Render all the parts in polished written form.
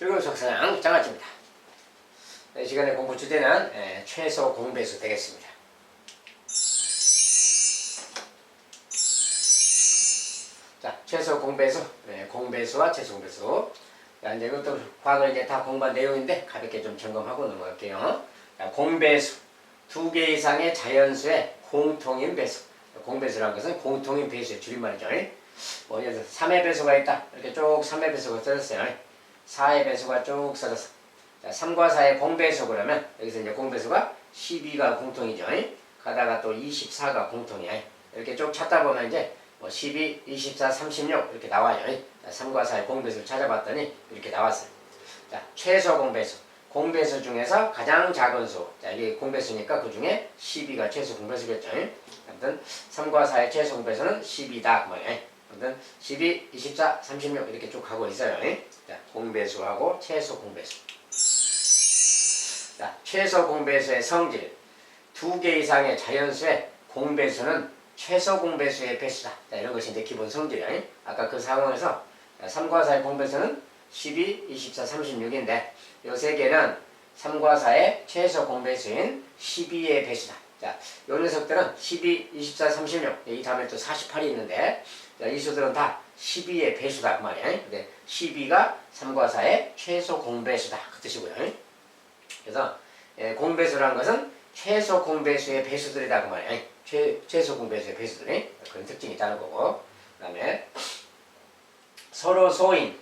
즐거운 속사랑 장아찌입니다. 이 시간에 공부 주제는 최소 공배수 되겠습니다. 자, 최소 공배수, 공배수와 최소 공배수. 자, 이제 이것도 과거 이제 다 공부한 내용인데 가볍게 좀 점검하고 넘어갈게요. 자, 공배수, 두 개 이상의 자연수의 공통인 배수. 공배수라는 것은 공통인 배수의 줄임말이죠. 뭐 예를 들어 3의 배수가 있다. 이렇게 쭉 3의 배수가 써졌어요. 4의 배수가 쭉 써졌어. 자, 3과 4의 공배수 그러면 여기서 이제 공배수가 12가 공통이죠. 가다가 또 24가 공통이야. 이렇게 쭉 찾다 보면 이제 뭐 12, 24, 36 이렇게 나와요. 자, 3과 4의 공배수를 찾아봤더니 이렇게 나왔어요. 자, 최소 공배수. 공배수 중에서 가장 작은 수. 자, 이게 공배수니까 그 중에 12가 최소 공배수겠죠. 아무튼 3과 4의 최소 공배수는 12다. 그 말이에요. 아무튼 12, 24, 36 이렇게 쭉 가고 있어요. 자, 공배수하고 최소 공배수. 자, 최소 공배수의 성질. 두 개 이상의 자연수의 공배수는 최소 공배수의 배수다. 자, 이런 것이 이제 기본 성질이에요. 아까 그 상황에서 3과 4의 공배수는 12, 24, 36인데 요 세 개는 3과 4의 최소 공배수인 12의 배수다. 자, 요 녀석들은 12, 24, 36, 이 다음에 또 48이 있는데 자, 이 수들은 다 12의 배수다 그 말이에요. 근데 12가 3과 4의 최소 공배수다 그 뜻이고요. 그래서 공배수라는 것은 최소 공배수의 배수들이다 그 말이에요. 최소 공배수의 배수들이 그런 특징이 있다는 거고. 그 다음에 서로 소인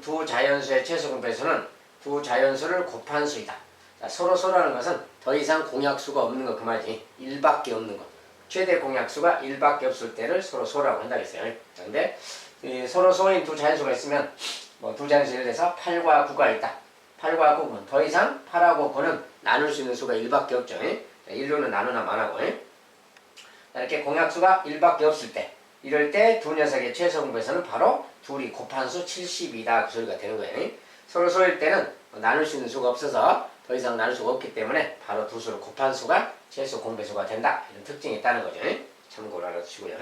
두 자연수의 최소 공배수는 두 자연수를 곱한 수이다. 자, 서로 소라는 것은 더 이상 공약수가 없는 거 그 말이지. 1밖에 없는 것. 최대 공약수가 1밖에 없을 때를 서로 소라고 한다 그랬어요. 자, 근데 서로 소인 두 자연수가 있으면 뭐 두 자연수 예를 들어서 8과 9가 있다. 8과 9는 더 이상 8하고 9는 나눌 수 있는 수가 1밖에 없죠. 1로는 나누나 마나고. 이렇게 공약수가 1밖에 없을 때 이럴 때 두 녀석의 최소 공배수는 바로 둘이 곱한 수 70이다 그 소리가 되는 거예요. 서로 소일 때는 나눌 수 있는 수가 없어서 더 이상 나눌 수가 없기 때문에 바로 두 수를 곱한 수가 최소 공배수가 된다. 이런 특징이 있다는 거죠. 참고로 알아두시고요.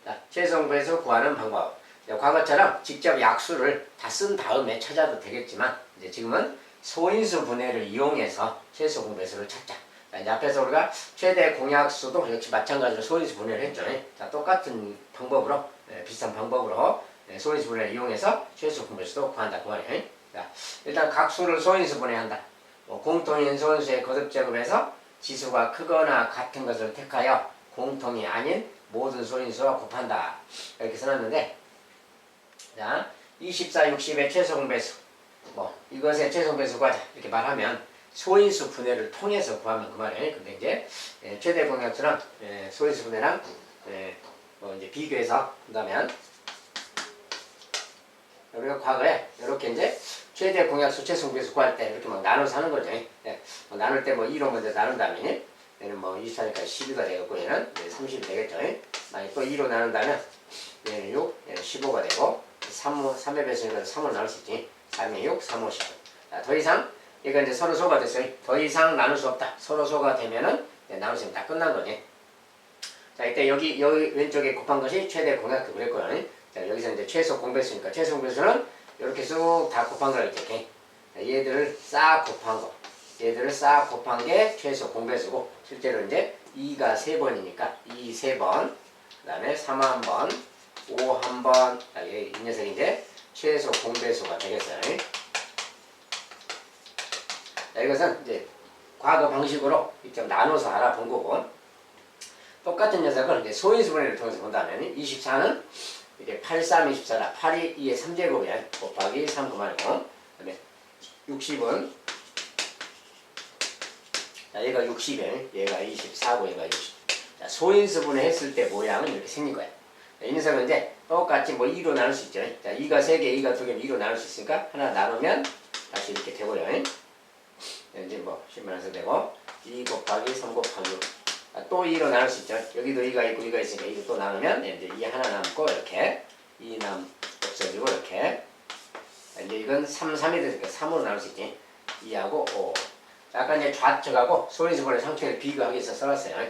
자, 최소 공배수 구하는 방법. 과거처럼 직접 약수를 다 쓴 다음에 찾아도 되겠지만 이제 지금은 소인수 분해를 이용해서 최소 공배수를 찾자. 자, 이제 앞에서 우리가 최대 공약수도 역시 마찬가지로 소인수 분해를 했죠. 자, 똑같은 방법으로 비슷한 방법으로 소인수 분해를 이용해서 최소 공배수도 구한다 그 말이에요. 자, 일단 각 수를 소인수 분해한다. 공통인 소인수의 거듭 제곱에서 지수가 크거나 같은 것을 택하여 공통이 아닌 모든 소인수와 곱한다. 이렇게 써놨는데 자, 24, 60의 최소 공배수 이것의 최소 공배수 구하자 이렇게 말하면 소인수 분해를 통해서 구하면 그 말이에요. 근데 이제 최대 공약수랑 소인수 분해랑 이제 비교해서 한다면 우리가 과거에 이렇게 이제 최대 공약수 최소 공배수 구할 때 이렇게 막 나눠서 하는 거죠. 나눌 때 2로 먼저 나눈 다음에 얘는 24니까 12가 되겠고 얘는 30이 되겠죠. 만약 또 2로 나눈 다면 얘는 6, 얘는 15가 되고 3의 배수니까 3으로 나눌 수 있지. 3의 6, 3, 5, 15. 자, 더 이상 이거 이제 서로 소가 됐어요. 더 이상 나눌 수 없다. 서로 소가 되면은 나눌 수 있으면 다 끝난 거지. 자, 이때 여기 왼쪽에 곱한 것이 최대 공약수 그랬고요. 자, 여기서 이제 최소 공배수니까 최소 공배수는 이렇게 쑥 다 곱한 거라 이렇게. 얘들을 싹 곱한 거. 얘들을 싹 곱한 게 최소 공배수고 실제로 이제 2가 3번이니까 2 3번. 그 다음에 3 1번, 5 1번. 자, 이 녀석이 이제 최소 공배수가 되겠어요. 자, 이것은 이제 과거 방식으로 직접 나눠서 알아본 거고 똑같은 녀석을 이제 소인수 분해를 통해서 본다면 24는 이게 8, 3, 24라 8이 2의 3제곱이야 곱하기 3 그만이고 그 다음에 60은 자, 얘가 60이에요. 얘가 24고 얘가 60. 자, 소인수 분해했을 때 모양은 이렇게 생긴 거야. 자, 이 녀석은 이제 똑같이 2로 나눌 수 있죠. 자, 2가 3개, 2가 2개면 2로 나눌 수 있으니까 하나 나누면 다시 이렇게 되고요. 이제 신문에서 되고 2 곱하기 3 곱하기 6. 또 2로 나눌 수 있죠. 여기도 2가 있고 2가 있으니까 2도 또 나누면 이제 2 하나 남고 이렇게 2 없어지고 이렇게 이제 이건 3, 3이 되니까 3으로 나눌 수 있지. 2하고 5. 아까 이제 좌측하고 소인수 분해 상태를 비교하기 위해서 써놨어요.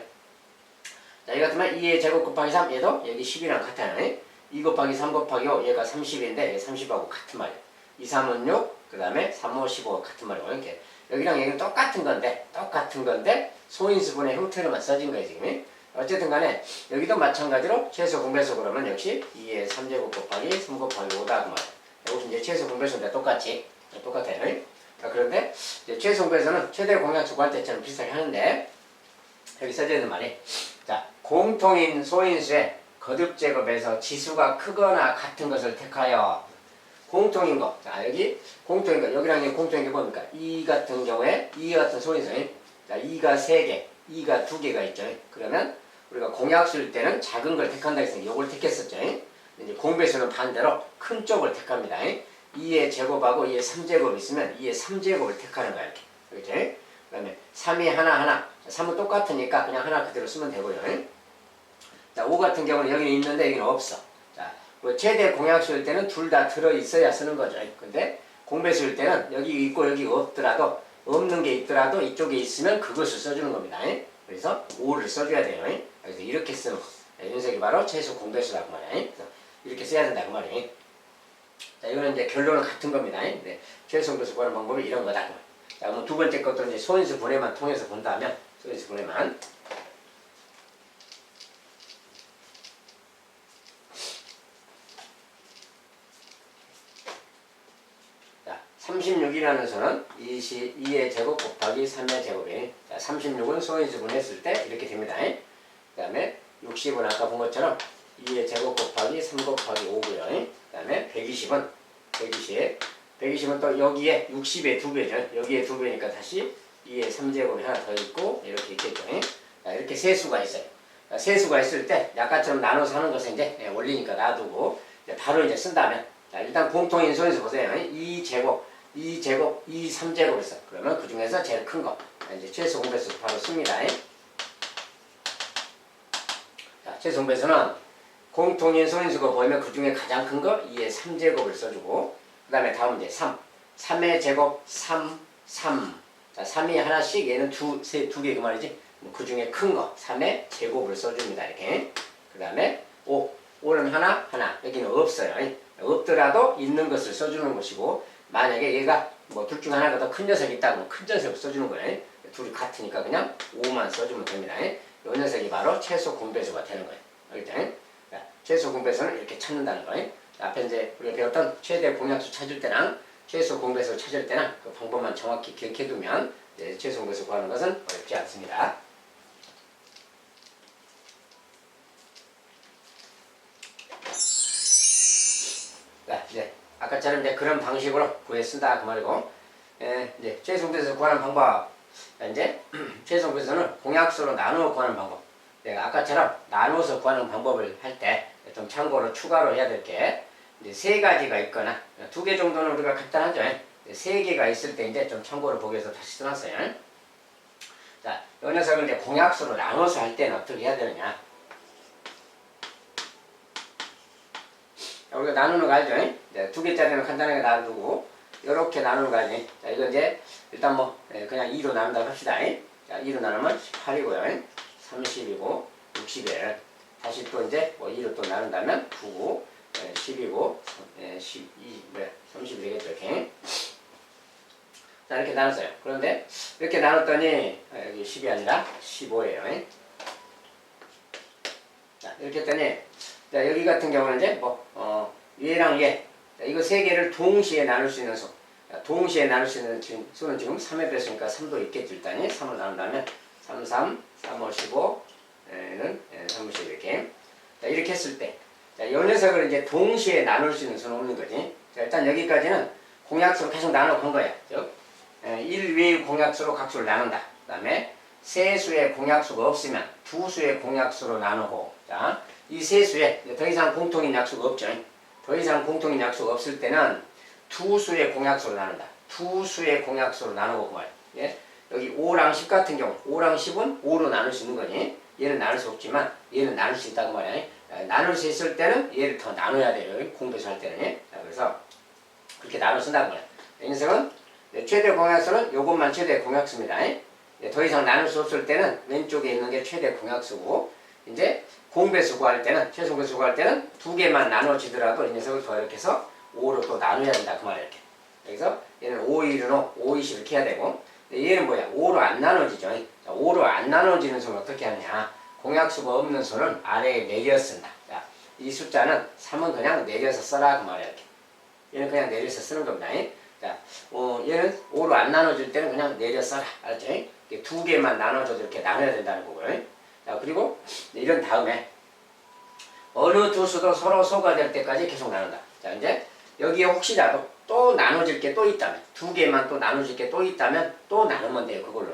자, 이 같으면 2의 제곱 곱하기 3 얘도 여기 10이랑 같아요. 2 곱하기 3 곱하기 5 얘가 30인데 30하고 같은 말이에요. 2, 3은 6, 그 다음에 3, 5, 15가 같은 말이에요. 이렇게 여기랑 여기는 똑같은 건데 소인수분의 형태로만 써진 거예요 지금. 어쨌든 간에 여기도 마찬가지로 최소 공배수 그러면 역시 2의 3제곱 곱하기 3 곱하기 5다 그 말이에요. 여기서 이제 최소 공배수인데 똑같아요. 자, 그런데 이제 최소 공배수는 최대 공약수 구할 때처럼 비슷하게 하는데 여기 써져 있는 말이 자 공통인 소인수의 거듭 제곱에서 지수가 크거나 같은 것을 택하여 공통인 거. 자, 여기 공통인 거. 여기랑 여기 공통인 게 뭡니까? 2 같은 경우에 2 같은 소인수. 자, 2가 3개, 2가 2개가 있죠. 그러면 우리가 공약수일 때는 작은 걸 택한다 해서 이걸 택했었죠. 이제 공배수는 반대로 큰 쪽을 택합니다. 2의 제곱하고 2의 3제곱 있으면 2의 3제곱을 택하는 거야. 이렇게. 그렇죠? 그 다음에 3이 하나. 3은 똑같으니까 그냥 하나 그대로 쓰면 되고요. 자, 5 같은 경우는 여기는 있는데 여기는 없어. 자, 최대 공약수일 때는 둘 다 들어있어야 쓰는 거죠. 근데 공배수일 때는 여기 있고 여기 없더라도 없는 게 있더라도 이쪽에 있으면 그것을 써주는 겁니다. 그래서 5를 써줘야 돼요. 그래서 이렇게 쓰는 거. 이 녀석이 바로 최소 공배수라고 말이에요. 이렇게 써야 된다고 말이에요. 자, 이거는 이제 결론은 같은 겁니다. 네, 최소 공배수 구하는 방법이 이런 거다. 자, 그럼 두 번째 것도 이제 소인수 분해만 통해서 본다면 소인수 분해만. 자, 36이라는 수는 2의 제곱 곱하기 3의 제곱이에요. 자, 36은 소인수 분해했을 때 이렇게 됩니다. 그 다음에 60은 아까 본 것처럼 2의 제곱 곱하기 3 곱하기 5고요. 그 다음에 120은 또 여기에 60의 2배죠. 여기에 2배니까 다시 2의 3제곱이 하나 더 있고 이렇게 있겠죠. 자, 이렇게 세 수가 있어요. 자, 세 수가 있을 때 약간처럼 나눠서 하는 것은 이제 원리니까 놔두고 이제 바로 이제 쓴다면 자, 일단 공통인 소인수 보세요. 2제곱, 3제곱 있어. 그러면 그 중에서 제일 큰 거 이제 최소 공배수 바로 씁니다. 자, 최소 공배수는 공통인 소인수가 보이면 그 중에 가장 큰 거 2의 3제곱을 써주고 그 다음에 다음 이제 3의 제곱 3. 자, 3이 하나씩 얘는 두 개 그 말이지. 그 중에 큰 거 3의 제곱을 써줍니다. 이렇게. 그 다음에 5는 하나. 여기는 없어요. 없더라도 있는 것을 써주는 것이고 만약에 얘가 뭐 둘 중 하나가 더 큰 녀석이 있다고 하면 큰 녀석을 써주는 거예요. 둘이 같으니까 그냥 5만 써주면 됩니다. 이 녀석이 바로 최소 공배수가 되는 거예요. 알겠죠? 최소 공배수는 이렇게 찾는다는 거예요. 앞에 이제 우리가 배웠던 최대 공약수 찾을 때랑 최소 공배수 찾을 때랑 그 방법만 정확히 기억해두면 최소 공배수 구하는 것은 어렵지 않습니다. 자, 이제 아까처럼 이제 그런 방식으로 구해 쓴다 그 말이고, 이제 최소 공배수 구하는 방법. 이제 최소 공배수는 공약수로 나누어 구하는 방법. 내가 아까처럼 나눠서 구하는 방법을 할 때 좀 참고로 추가로 해야 될 게 이제 세 가지가 있거나 2개 정도는 우리가 간단하죠. 3개가 있을 때 이제 좀 참고로 보기 위해서 다시 써놨어요. 자, 이 녀석을 이제 공약수로 나눠서 할 때는 어떻게 해야 되느냐. 우리가 나누는 거 알죠? 2개짜리는 간단하게 놔두고 이렇게 나누는 거 알지? 자, 이거 이제 일단 뭐 그냥 2로 나눈다고 합시다. 자, 2로 나누면 18이고요. 30이고 60을 다시 또 이제 뭐 2로 또 나눈다면 9고 10이고 30이 되겠죠. 이렇게. 자, 이렇게 나눴어요. 그런데 이렇게 나눴더니 여기 10이 아니라 15예요. 자, 이렇게 했더니 자, 여기 같은 경우는 이제 뭐 얘랑 얘 자, 이거 세 개를 동시에 나눌 수 있는 수. 자, 동시에 나눌 수 있는 수는 지금 3의 배수니까 3도 있겠죠. 일단이 3을 나눈다면 3, 5, 15는 30 이렇게. 자, 이렇게 했을 때 자, 이 녀석을 이제 동시에 나눌 수 있는 수는 없는 거지. 자, 일단 여기까지는 공약수로 계속 나눠본 거야. 즉 1외의 공약수로 각수를 나눈다. 그 다음에 세 수의 공약수가 없으면 두 수의 공약수로 나누고 자, 이 세 수에 더 이상 공통인 약수가 없죠. 더 이상 공통인 약수가 없을 때는 두 수의 공약수로 나눈다. 두 수의 공약수로 나누고 그 말이야. 예? 여기 5랑 10 같은 경우 5랑 10은 5로 나눌 수 있는 거니 얘는 나눌 수 없지만 얘는 나눌 수 있다고 말이야. 나눌 수 있을 때는 얘를 더 나눠야 돼요. 공배수 할 때는. 자, 그래서 그렇게 나눠 쓴다고 말이야. 이 녀석은 최대 공약수는 요것만 최대 공약수입니다. 더 이상 나눌 수 없을 때는 왼쪽에 있는 게 최대 공약수고 이제 공배수 구할 때는, 최소 공배수 구할 때는 두 개만 나눠지더라도 이 녀석을 더 이렇게 해서 5로 또 나눠야 된다. 그 말이야, 이렇게. 여기서 얘는 5, 1은 5, 5, 2, 이렇게 해야 되고, 얘는 뭐야? 5로 안 나눠지죠. 자, 5로 안 나눠지는 수는 어떻게 하냐? 공약수가 없는 수는 아래에 내려 쓴다. 자, 이 숫자는 3은 그냥 내려서 써라. 그 말이야, 이렇게. 얘는 그냥 내려서 쓰는 겁니다. 자, 얘는 5로 안 나눠질 때는 그냥 내려 써라. 알았죠? 두 개만 나눠줘도 이렇게 나눠야 된다는 거고요. 자, 그리고 이런 다음에 어느 두 수도 서로 소가 될 때까지 계속 나눈다. 자, 이제 여기에 혹시라도 또 나눠질 게 또 있다면, 두 개만 또 나눠질 게 또 있다면 또 나누면 돼요. 그걸로.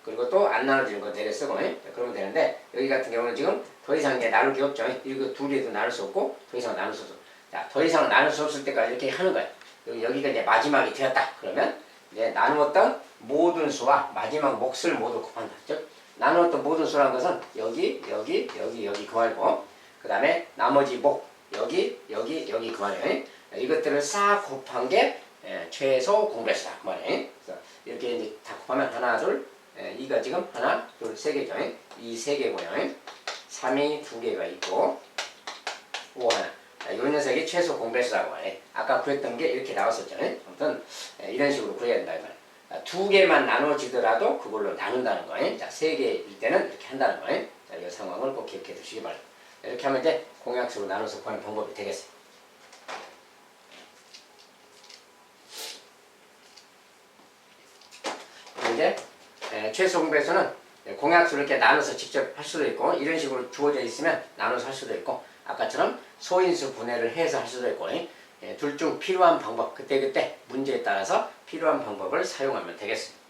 그리고 또 안 나눠지는 거 내려 쓰고. 그러면 되는데, 여기 같은 경우는 지금 더 이상 이제 나눌 게 없죠. 이거 둘이도 나눌 수 없고 더 이상 나눌 수 없어. 자, 더 이상 나눌 수 없을 때까지 이렇게 하는 거예요. 여기가 이제 마지막이 되었다. 그러면 이제 나누었던 모든 수와 마지막 몫을 모두 곱한다. 즉 나누었던 모든 수라는 것은 여기 그 말이고, 그 다음에 나머지 목 여기 그 말이에요. 이것들을 싹 곱한 게 최소 공배수다. 그 말이에요. 그래서 이렇게 이제 다 곱하면 하나 둘, 이가 지금 하나 둘 세 개죠. 이 세 개고요. 3이 두 개가 있고 5 하나. 이 녀석이 최소 공배수라고 해. 아까 구했던 게 이렇게 나왔었죠. 아무튼 이런 식으로 구해야 된다. 이 말. 두 개만 나눠지더라도 그걸로 나눈다는 거예요. 자, 세 개일 때는 이렇게 한다는 거예요. 자, 이 상황을 꼭 기억해 두시기 바랍니다. 이렇게 하면 이제 공약수로 나눠서 구하는 방법이 되겠어요. 이제 최소 공배수는 공약수를 이렇게 나눠서 직접 할 수도 있고, 이런 식으로 주어져 있으면 나눠서 할 수도 있고, 아까처럼 소인수 분해를 해서 할 수도 있고, 둘 중 필요한 방법, 그때그때 문제에 따라서 필요한 방법을 사용하면 되겠습니다.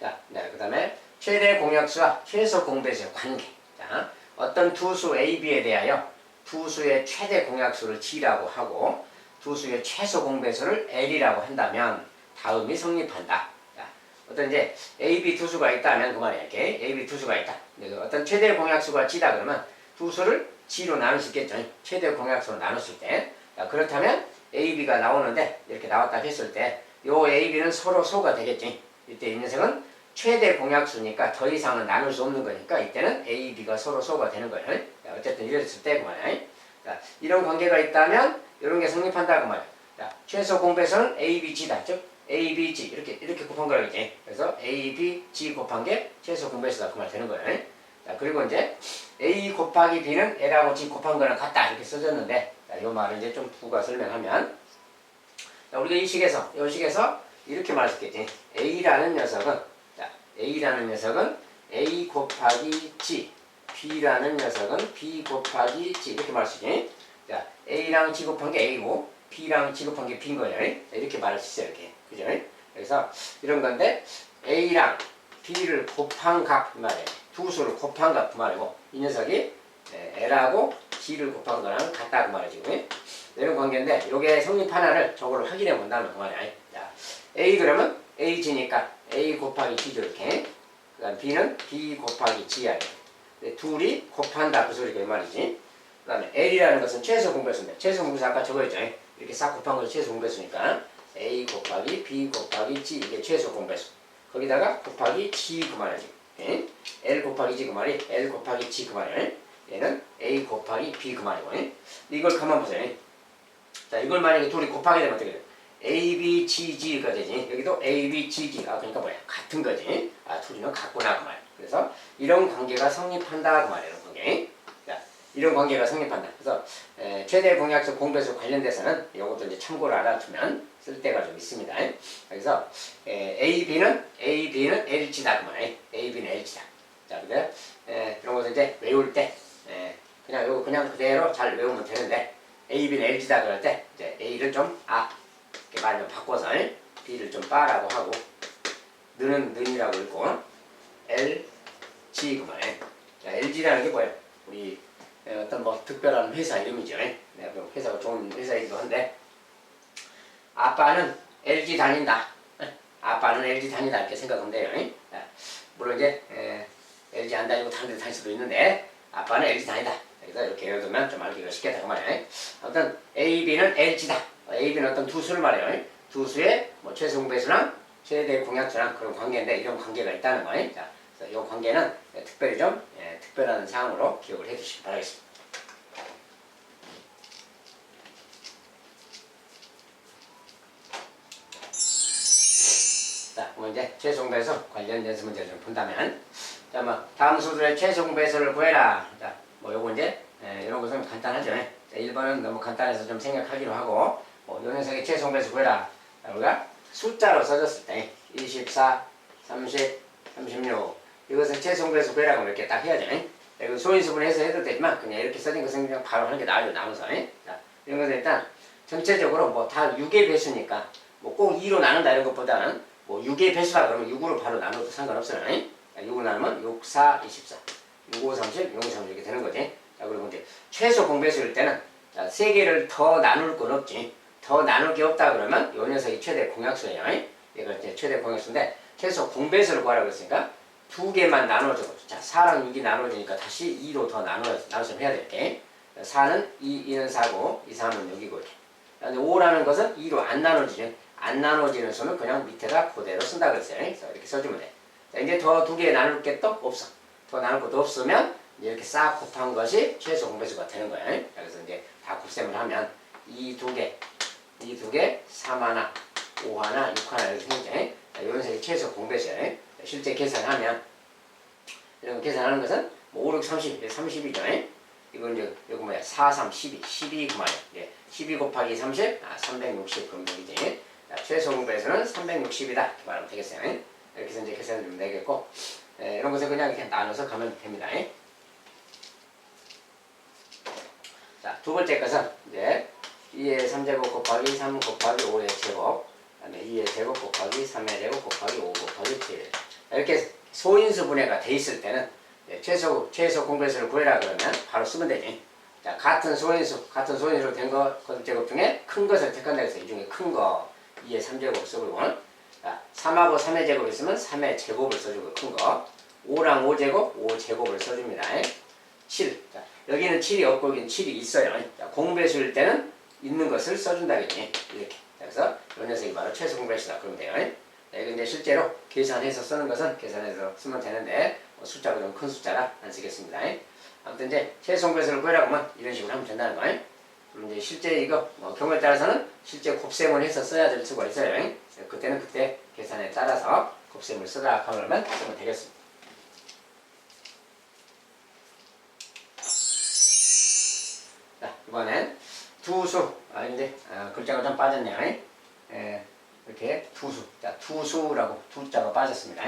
자, 그 다음에 최대 공약수와 최소 공배수의 관계. 자, 어떤 두 수 A, B에 대하여 두 수의 최대 공약수를 G라고 하고 두 수의 최소 공배수를 L이라고 한다면 다음이 성립한다. 자, 어떤 이제 A, B 두 수가 있다면 그 말이야. 이렇게 A, B 두 수가 있다. 어떤 최대 공약수가 G다 그러면 두 수를 G로 나눌 수 있겠죠. 최대 공약수로 나눴을 때. 자, 그렇다면 A, B가 나오는데 이렇게 나왔다 했을 때 요 A, B는 서로 소가 되겠지. 이때 이 녀석은 최대 공약수니까 더 이상은 나눌 수 없는 거니까 이때는 A, B가 서로 소가 되는 거예요. 자, 어쨌든 이랬을 때 그 말이야. 자, 이런 관계가 있다면 이런 게 성립한다 그 말이야. 자, 최소 공배수는 A, B, G다. 즉 A, B, G 이렇게 곱한 거라겠지. 그래서 A, B, G 곱한 게 최소 공배수다 그 말 되는 거예요. 자, 그리고 이제 A 곱하기 B는 L하고 G 곱한 거랑 같다 이렇게 써졌는데, 자, 이 말을 이제 좀 부가 설명하면, 자, 우리가 이 식에서 이렇게 말할 수 있겠지. A라는 녀석은 A 곱하기 G, B라는 녀석은 B 곱하기 G 이렇게 말할 수 있지. 자, A랑 G 곱한 게 A고 B랑 G 곱한 게 B인 거예요. 이렇게 말할 수 있어요. 이렇게. 그죠? 그래서 이런 건데 A랑 B를 곱한 값 그 말이에요. 두 수를 곱한 값 그 말이고, 이 녀석이 L하고 G를 곱한 거랑 같다 그 말이지. 이런 관계인데 요게 성립 하나를 저걸로 확인해 본다면 그 말이야. 자, A 그러면 AG니까 A 곱하기 G죠 이렇게. 그 다음 B는 B 곱하기 G야. 둘이 곱한다 그 소리가 이 말이지. 그 다음에 L이라는 것은 최소 공배수인데, 최소 공배수 아까 저거였죠. 이렇게 싹 곱한 것이 최소 공배수니까 A 곱하기 B 곱하기 G 이게 최소 공배수. 거기다가 곱하기 G 그 말이지. L 곱하기 G 그 말이 L 곱하기 G 그 말이야. 얘는 A 곱하기 B 그 말이고. 이걸 가만 보세요. 자, 이걸 만약에 둘이 곱하게 되면 어떻게 돼? A, B, G, G가 되지. 여기도 A, B, G, G. 그러니까 뭐야? 같은 거지. 둘이는 같구나 그 말. 그래서 이런 관계가 성립한다 그 말이에요. 관계. 자, 이런 관계가 성립한다. 그래서 최대 공약수 공배수 관련돼서는 이것도 이제 참고를 알아두면 쓸 때가 좀 있습니다. 그래서 A, B는 LG다 그 말이에요. A, B는 LG다. 자, 근데 이런 것을 이제 외울 때 그냥 요거 그냥 그대로 잘 외우면 되는데, A, B는 LG다 그럴 때 이제 A를 좀 이렇게 말하면 바꿔서 B를 좀 빠라고 하고 는은 는이라고 읽고 L, G 그 말이에요. 자, LG라는 게 뭐예요? 우리 어떤 뭐 특별한 회사 이름이죠. 회사가 좋은 회사이기도 한데, 아빠는 LG 다닌다. 아빠는 LG 다니다 이렇게 생각하면 돼요. 자, 물론 이제 LG 안 다니고 다른 데 다닐 수도 있는데 아빠는 LG 다니다. 그래서 이렇게 외워두면 좀 알기가 쉽겠다 그 말이에요. 아무튼 A, B는 LG다. A, B는 어떤 두 수를 말해요. 두 수의 뭐 최소 공배수랑 최대 공약수랑 그런 관계인데 이런 관계가 있다는 거예요. 자, 그래서 이 관계는 특별히 좀 특별한 사항으로 기억을 해주시기 바라겠습니다. 자, 그럼 이제 최소공배수 관련 연습 문제를 좀 본다면, 자, 뭐 다음 수들의 최소공배수를 구해라. 자, 뭐 요거 이제 이런 것은 간단하죠. 자, 1번은 너무 간단해서 좀 생각하기로 하고, 뭐 요 녀석의 최소공배수 구해라. 자, 우리가 숫자로 써줬을 때 24, 30, 36 이것은 최소공배수 구해라고 이렇게 딱 해야죠. 이거 소인수분해서 해도 되지만 그냥 이렇게 써진 것은 그냥 바로 하는 게 나아요. 나눠서. 자, 이런 것은 일단 전체적으로 뭐 다 6의 배수니까 뭐 꼭 2로 나눈다 이런 것보다는 뭐 6의 배수라 그러면 6으로 바로 나눠도 상관없어요. 6으로 나누면 6, 4, 24 6, 5, 30, 6, 30 이렇게 되는 거지. 자, 그리고 이제 최소 공배수일 때는 자, 3개를 더 나눌 건 없지. 더 나눌 게 없다 그러면 요 녀석이 최대 공약수예요. 이거 이제 최대 공약수인데 최소 공배수를 구하라고 했으니까 2개만 나눠줘. 자, 4랑 6이 나눠지니까 다시 2로 더 나눠서 해야 될게. 4는 2는 4고 2, 3은 6이고 이렇게. 근데 5라는 것은 2로 안 나눠지죠. 안 나눠지는 수는 그냥 밑에다 그대로 쓴다 그랬어요. 그래서 이렇게 써주면 돼. 자, 이제 더 2개 나눌 게 또 없어. 더 나눌 것도 없으면 이렇게 싹 곱한 것이 최소 공배수가 되는 거예요. 그래서 이제 다 곱셈을 하면 이 두 개, 3 하나, 5 하나, 6 하나 이렇게 생기죠. 이런 색이 최소 공배수예요. 실제 계산하면 이런 계산하는 것은 뭐 5, 6, 30, 30이죠. 이건 이제 여기 뭐야 4, 3, 12, 12 그 말이야. 12 곱하기 30, 360 그럼 여기지. 최소 공배수는 360이다 이렇게 말하면 되겠어요. 이렇게 해서 이제 계산을 좀 내겠고 이런 것을 그냥 이렇게 나눠서 가면 됩니다. 자, 두 번째 것은 이제 2의 3제곱 곱하기 3 곱하기 5의 제곱 그 다음에 2의 제곱 곱하기 3의 제곱 곱하기 5 곱하기 7 이렇게 소인수 분해가 돼 있을 때는 최소 공배수를 구해라 그러면 바로 쓰면 되지. 자, 같은 소인수로 된 것 제곱 중에 큰 것을 택한다 해서 이 중에 큰 거 2의 3제곱 써주고, 자, 3하고 3의 제곱 있으면 3의 제곱을 써주고 큰 거 5랑 5제곱 5제곱을 써줍니다. 7. 자, 여기는 7이 없고 여기는 7이 있어요. 자, 공배수일 때는 있는 것을 써준다겠지. 이렇게. 그래서 이 녀석이 바로 최소 공배수다 그러면 돼요. 이거 이제 실제로 계산해서 쓰는 것은 계산해서 쓰면 되는데 숫자가 좀 큰 숫자라 안 쓰겠습니다. 아무튼 이제 최소 공배수를 구해라고 하면 이런 식으로 하면 된다는 거예요. 그럼 이제 실제 이거 경우에 따라서는 실제 곱셈을 해서 써야 될 수가 있어요. 그때는 그때 계산에 따라서 곱셈을 쓰다 하면 쓰면 되겠습니다. 자, 이번엔 두수. 이제 글자가 좀 빠졌네요. 이렇게 두수. 자, 두수라고 두자가 빠졌습니다.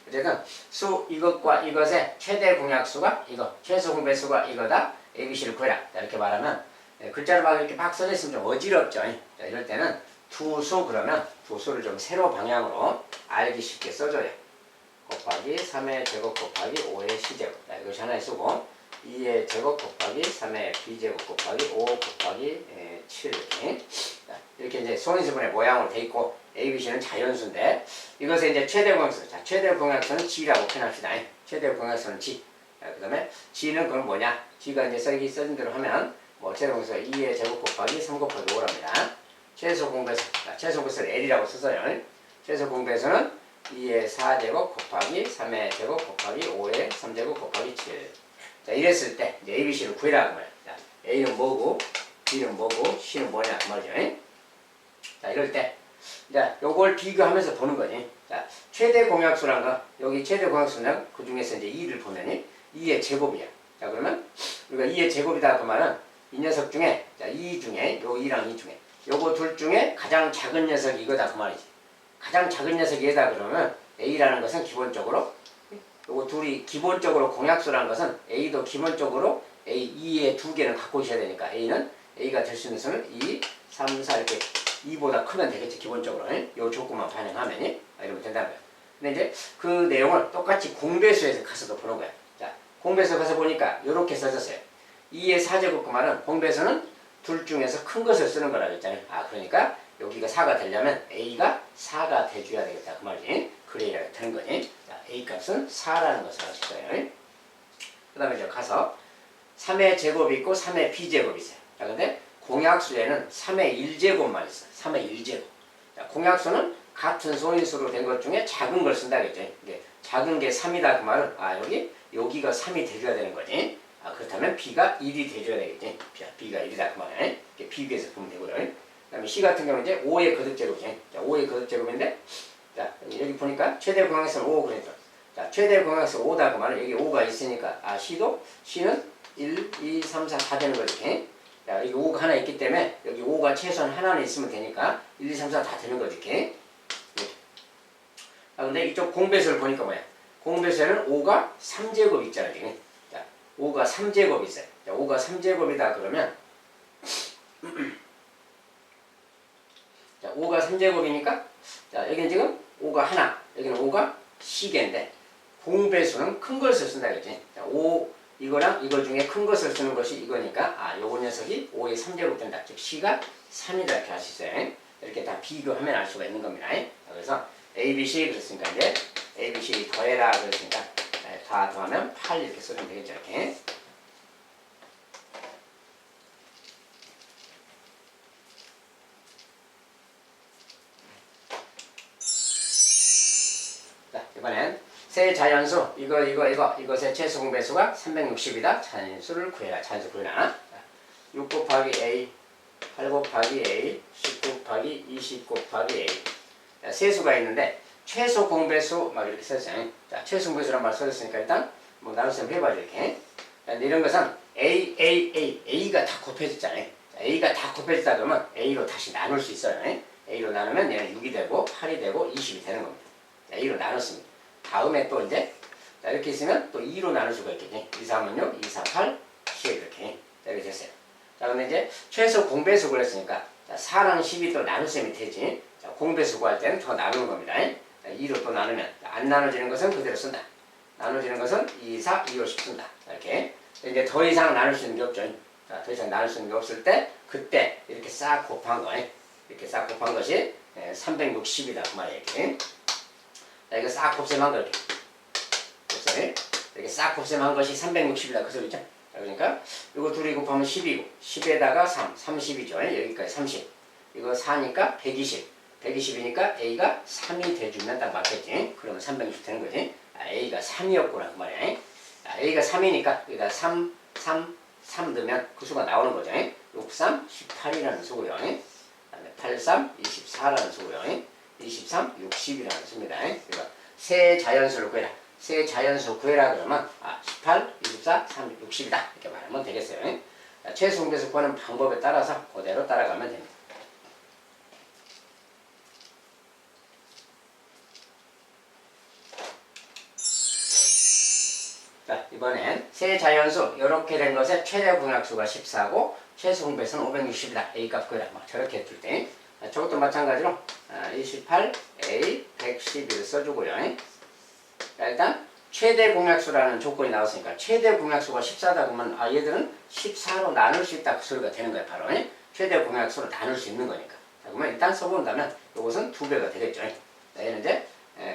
어쨌든 수 이것과 이것의 최대 공약수가 이거, 최소 공배수가 이거다. ABC를 구해라. 자, 이렇게 말하면 글자를 막 이렇게 막 써져 있으면 좀 어지럽죠. 자, 이럴 때는 두수 그러면 두수를 좀 세로 방향으로 알기 쉽게 써줘요. 곱하기 3의 제곱 곱하기 5의 C제곱. 자, 이것이 하나에 쓰고 2의 제곱 곱하기 3의 B제곱 곱하기 5 곱하기 7 이렇게. 자, 이렇게 이제 소인수분의 모양으로 돼 있고 ABC는 자연수인데 이것의 이제 최대 공약수. 자, 최대 공약수는 G라고 표현합시다. 최대 공약수는 G. 그 다음에 G는 그건 뭐냐? G가 이제 써진 대로 하면 뭐 최대 공약수가 2의 제곱 곱하기 3 곱하기 5랍니다. 최소 공배수. 최소 공배수를 L이라고 썼어요. 최소 공배수는 2의 4제곱 곱하기 3의 제곱 곱하기 5의 3제곱 곱하기 7. 자, 이랬을 때 이제 ABC를 구해라는 거예요. 자, A는 뭐고, B는 뭐고, C는 뭐냐 그 말이죠. 자, 이럴 때 이제 요걸 비교하면서 보는 거지. 자, 최대 공약수란 거, 여기 최대 공약수는 그 중에서 이제 2를 보면 2의 제곱이야. 자, 그러면 우리가 2의 제곱이다 그 말은 이 녀석 중에, 자, 2 중에, 요 2랑 2 중에 요거 둘 중에 가장 작은 녀석이 이거다 그 말이지. 가장 작은 녀석이 얘다 그러면 A라는 것은 기본적으로 요거 둘이 기본적으로 공약수라는 것은 A도 기본적으로 A 2의 두 개는 갖고 있어야 되니까 A가 될 수 있는 수는 2, 3, 4 이렇게 2보다 크면 되겠지 기본적으로. 요 조건만 반영하면 이러면 된다는 거야. 근데 이제 그 내용을 똑같이 공배수에서 가서도 보는 거야. 자, 공배수 가서 보니까 요렇게 써졌어요. 2의 4제곱 그 말은 공배수는 둘 중에서 큰 것을 쓰는 거라고 했잖아요. 그러니까 여기가 4가 되려면 A가 4가 돼줘야 되겠다 그 말이지. 그래야 되는 거지. 자, A 값은 4라는 것을 아실 거예요. 그 다음에 이제 가서 3의 제곱이 있고 3의 B제곱이 있어요. 자, 근데 공약수에는 3의 1제곱만 있어. 3의 1제곱. 자, 공약수는 같은 소인수로 된 것 중에 작은 걸 쓴다겠죠. 이게 작은 게 3이다 그 말은 여기 여기가 3이 돼줘야 되는 거지. 그렇다면 B가 1이 돼줘야 되겠지. B가 1이다 그 말이야. 비교해서 보면 되고요. 그 다음에 C 같은 경우는 이제 5의 거듭제곱이지. 자, 5의 거듭제곱인데, 자, 여기 보니까 최대 공항에서는 5 그랬죠. 자, 최대 공항에서 5다 그 말은 여기 5가 있으니까, C는 1, 2, 3, 4 다 되는 거지. 자, 여기 5가 하나 있기 때문에 여기 5가 최소한 하나는 있으면 되니까 1, 2, 3, 4 다 되는 거지. 이렇게. 근데 이쪽 공배수를 보니까 뭐야? 공배수에는 5가 3제곱 있잖아, 지금. 자, 5가 3제곱 있어요. 자, 5가 3제곱이다 그러면 자, 5가 3제곱이니까 자, 여기는 지금 5가 하나, 여기는 5가 시계인데 공배수는 큰 것을 쓴다 그랬지. 자, 5 이거랑 이거 중에 큰 것을 쓰는 것이 이거니까 요거 녀석이 5의 3제곱 된다. 즉 C가 3이다 이렇게 할 수 있어요. 이렇게 다 비교하면 알 수가 있는 겁니다. 그래서 A, B, C 그랬으니까 이제 A, B, C 더해라 그랬으니까 다 더하면 8 이렇게 쓰면 되겠죠. 이렇게. 자, 이번엔 세 자연수 이것의 최소 공배수가 360이다. 자연수를 구해라. 자연수 구해라. 6 곱하기 A, 8 곱하기 A, 10 곱하기 20 곱하기 A. 자, 세수가 있는데 최소 공배수 막 이렇게 썼어요. 자, 최소 공배수란 말 써졌으니까 일단 뭐 나눗셈 해봐야죠. 이렇게. 자, 이런 것은 A가 다 곱해졌잖아요. 자, A가 다 곱해졌다 그러면 A로 다시 나눌 수 있어요. A로 나누면 얘는 6이 되고 8이 되고 20이 되는 겁니다. 자, A로 나눴습니다. 다음에 또 이제 자, 이렇게 있으면 또 2로 나눌 수가 있겠지. 2, 3은 6, 2, 4, 8, 10 이렇게. 자, 이렇게 됐어요. 자, 근데 이제 최소 공배수 그랬으니까 자, 4랑 10이 또 나눗셈이 되지. 자, 공배수 구할 때는 더 나누는 겁니다. 자, 2로 또 나누면 안 나눠지는 것은 그대로 쓴다. 나눠지는 것은 2, 4, 2, 5, 10 쓴다. 자, 이렇게. 이제 더 이상 나눌 수 있는 게 없죠. 자, 더 이상 나눌 수 있는 게 없을 때 그때 이렇게 싹 곱한 거. 이렇게 싹 곱한 것이 360이다. 그 말이에요. 이렇게. 자, 이거 싹 곱셈한 거 이렇게. 곱셈. 이렇게 싹 곱셈한 것이 360이다. 그 소리죠. 자, 그러니까 이거 둘이 곱하면 10이고 10에다가 3, 30이죠. 여기까지 30. 이거 4니까 120. 120이니까 A가 3이 돼주면 딱 맞겠지. 그러면 360 되는 거지. A가 3이었구나 그 말이야. A가 3이니까 여기다 3 넣으면 그 수가 나오는 거죠. 6, 3, 18이라는 수고요. 그다음에 8, 3, 24라는 수고요. 23, 60이라는 수입니다. 그러니까 세 자연수를 구해라. 세 자연수 구해라 그러면 18, 24, 3, 60이다 이렇게 말하면 되겠어요. 최소 공배수 구하는 방법에 따라서 그대로 따라가면 됩니다. 자, 이번엔 세 자연수 이렇게 된 것의 최대 공약수가 14고 최소 공배수는 560이다. A 값 구해라. 막 저렇게 했을 때 저것도 마찬가지로 28, A, 111을 써주고요. 자, 일단 최대 공약수라는 조건이 나왔으니까 최대 공약수가 14다 그러면 얘들은 14로 나눌 수 있다 그 소리가 되는 거예요. 바로 최대 공약수로 나눌 수 있는 거니까. 자, 그러면 일단 써본다면 이것은 2배가 되겠죠. 자, 얘는 이제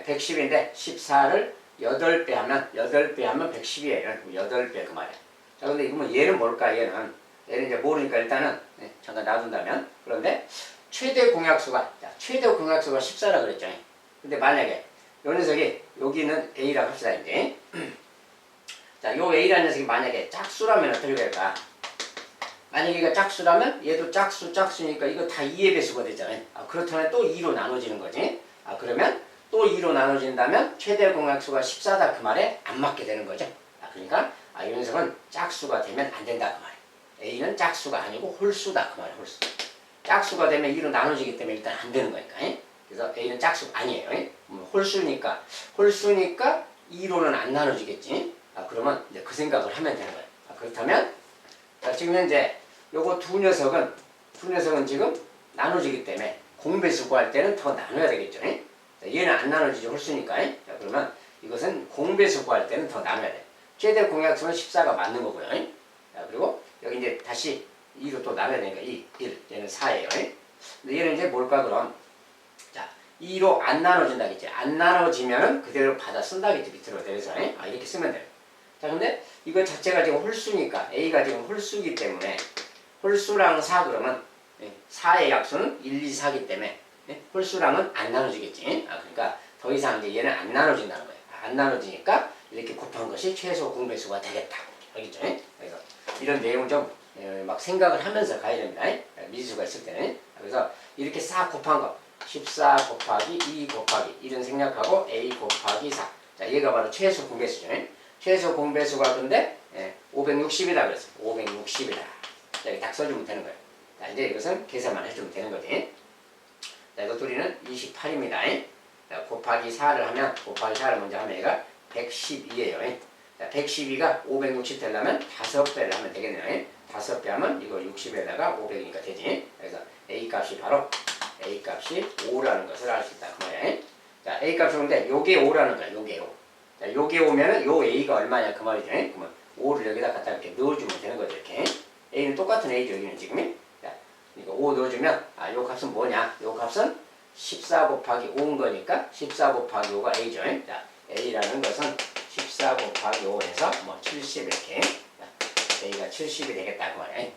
110인데 14를 8배 하면 110이에요. 8배 그 말이야. 자, 근데 이거 얘는 뭘까? 얘는 이제 모르니까 일단은 잠깐 놔둔다면 그런데 최대 공약수가 14라 그랬죠. 근데 만약에 요 녀석이 여기는 A라고 합시다 이제. 자, 요 A라는 녀석이 만약에 짝수라면 어떻게 될까? 만약에 얘가 짝수라면 얘도 짝수니까 이거 다 2의 배수가 되잖아요. 그렇다면 또 2로 나눠지는 거지. 그러면 또 2로 나눠진다면 최대 공약수가 14다 그 말에 안 맞게 되는 거죠. 그러니까 이 녀석은 짝수가 되면 안 된다 그 말이에요. A는 짝수가 아니고 홀수다 그 말이에요. 홀수. 짝수가 되면 2로 나눠지기 때문에 일단 안 되는 거니까. 그래서 A는 짝수가 아니에요. 홀수니까 2로는 안 나눠지겠지. 그러면 이제 그 생각을 하면 되는 거예요. 그렇다면 지금 현재 요거 두 녀석은 지금 나눠지기 때문에 공배수 구할 때는 더 나눠야 되겠죠. 얘는 안 나눠지죠. 홀수니까. 자, 그러면 이것은 공배수 구할 때는 더 나눠야 돼. 최대 공약수는 14가 맞는 거고요. 자, 그리고 여기 이제 다시 2로 또 나눠야 되니까 1. 얘는 4예요. 근데 얘는 이제 뭘까 그럼? 자, 2로 안 나눠진다겠지. 안 나눠지면은 그대로 받아 쓴다겠지. 밑으로 내려서. 이렇게 쓰면 돼요. 자, 근데 이거 자체가 지금 홀수니까 A가 지금 홀수이기 때문에 홀수랑 4 그러면 4의 약수는 1, 2, 4이기 때문에 홀수랑은 안 나눠지겠지. 그러니까 더 이상 이제 얘는 안 나눠진다는 거예요. 안 나눠지니까 이렇게 곱한 것이 최소 공배수가 되겠다. 알겠죠? 그래서 이런 내용 좀 막 생각을 하면서 가야 됩니다. 미지수가 있을 때는. 그래서 이렇게 싹 곱한 거 14 곱하기 2 곱하기 이런 생략하고 a 곱하기 4. 자, 얘가 바로 최소 공배수죠. 최소 공배수가 근데 560이다 그랬어. 560이다. 여기 딱 써주면 되는 거예요. 자, 이제 이것은 계산만 해주면 되는 거지. 자, 이거 둘이는 28입니다. 자, 곱하기 4를 하면, 곱하기 4를 먼저 하면 얘가 112예요. 자, 112가 560 되려면 5배를 하면 되겠네요. 5배 하면 이거 60에다가 500이니까 되지. 그래서 A 값이 바로 A 값이 5라는 것을 알 수 있다. 그 말이야. 자, A 값이 오는데 요게 5라는 거야. 요게 5. 자, 요게 5면은 요 A가 얼마냐 그 말이죠. 그러면 5를 여기다 갖다 이렇게 넣어주면 되는 거죠. 이렇게. A는 똑같은 A죠. 여기는 지금. 자, 이거 5 넣어주면 요 값은 뭐냐? 요 값은 14 곱하기 5인 거니까 14 곱하기 5가 A죠. 자, A라는 것은 14 곱하기 5에서 뭐 70 이렇게. 자, A가 70이 되겠다 그 말이야.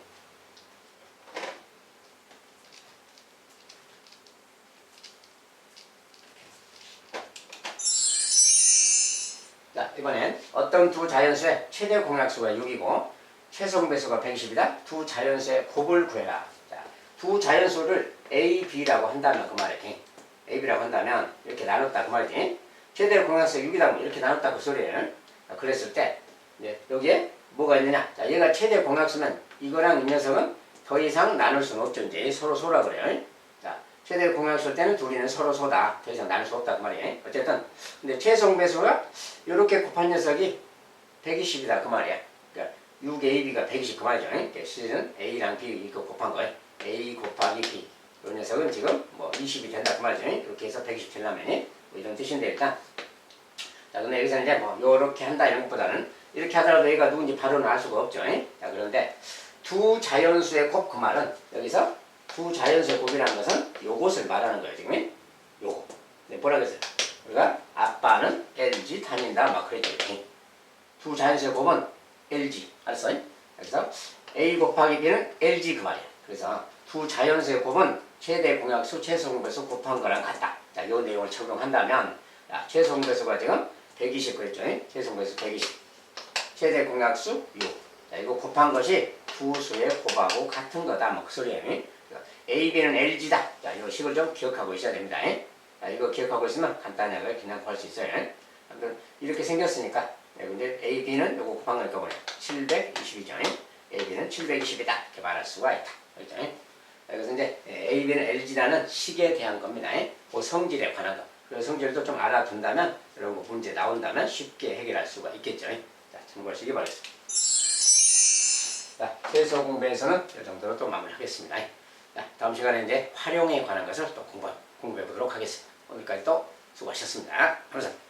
자, 이번엔 어떤 두 자연수의 최대 공약수가 6이고 최소 공배수가 120이다. 두 자연수의 곱을 구해라. 자, 두 자연수를 A, B라고 한다면 그 말이지. A, B라고 한다면 이렇게 나눴다 그 말이지. 최대 공약수 6이다 이렇게 나눴다 그 소리예요. 그랬을 때 이제 여기에 뭐가 있느냐? 자, 얘가 최대 공약수면 이거랑 이 녀석은 더 이상 나눌 수는 없죠. 이제 서로 소라 그래요. 자, 최대 공약수일 때는 둘이는 서로 소다. 더 이상 나눌 수 없다 그 말이에요. 어쨌든 근데 최소 공배수가 이렇게 곱한 녀석이 120이다 그 말이야. 그러니까 6AB가 120 그 말이죠. 실은 A랑 B 이거 곱한 거예요. A 곱하기 B. 이 녀석은 지금 뭐 20이 된다 그 말이죠. 이렇게 해서 120 되려면 뭐 이런 뜻인데 일단. 자, 근데 여기서 이제 뭐 요렇게 한다 이런 것보다는 이렇게 하더라도 얘가 누군지 바로는 알 수가 없죠. 자, 그런데 두 자연수의 곱 그 말은 여기서 두 자연수의 곱이라는 것은 요것을 말하는 거예요. 지금 요거. 네, 뭐라 그랬어요? 우리가 아빠는 LG 다닌다 막 그랬죠. 두 자연수의 곱은 LG. 알았어? 그래서 A 곱하기 B는 LG 그 말이야. 그래서 두 자연수의 곱은 최대 공약수 최소 공배수 곱한 거랑 같다. 자, 요 내용을 적용한다면 자, 최소 공배수가 지금 120 그랬죠. 최소 공배수 120. 최대 공약수 6. 자, 이거 곱한 것이 두 수의 곱하고 같은 거다. 뭐 그 소리예요. A, B는 LG다. 자, 이 식을 좀 기억하고 있어야 됩니다. 자, 이거 기억하고 있으면 간단하게 그냥 구할 수 있어요. 이렇게 생겼으니까 근데 A, B는 요거 곱한 거니까 뭐냐? 720이죠. A, B는 720이다. 이렇게 말할 수가 있다. 그렇죠? 그래서 이제 A, B는 LG라는 식에 대한 겁니다. 그 성질에 관한 거. 그 성질도 좀 알아둔다면 이런 거 문제 나온다면 쉽게 해결할 수가 있겠죠. 자, 참고하시기 바랍니다. 자, 최소 공배에서는 이 정도로 또 마무리하겠습니다. 자, 다음 시간에 이제 활용에 관한 것을 또 공부해 보도록 하겠습니다. 오늘까지 또 수고하셨습니다. 감사합니다.